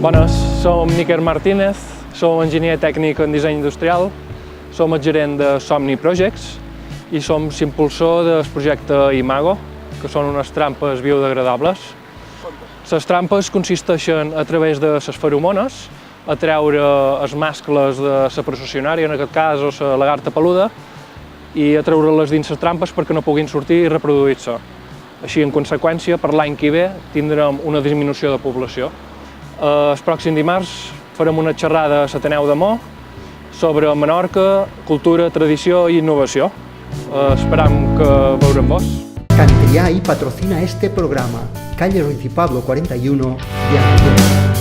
Bones, som Miquel Martínez, som enginyer tècnic en disseny industrial, som el gerent de Somni Projects i som l'impulsor del projecte Imago, que són unes trampes biodegradables. Les trampes consisteixen a través de les feromones a treure els mascles de la processionària, en aquest cas, o la lagarta peluda, i a treure-les dins les trampes perquè no puguin sortir i reproduir-se. Així, en conseqüència, per l'any que ve tindrem una disminució de població. El pròxim dimarts farem una xerrada a l'Ateneu de Mo sobre Menorca, cultura, tradició i innovació. Esperam que veurem-vos. Cantriay patrocina este programa. Calle Ruiz y Pablo 41, Villanueva.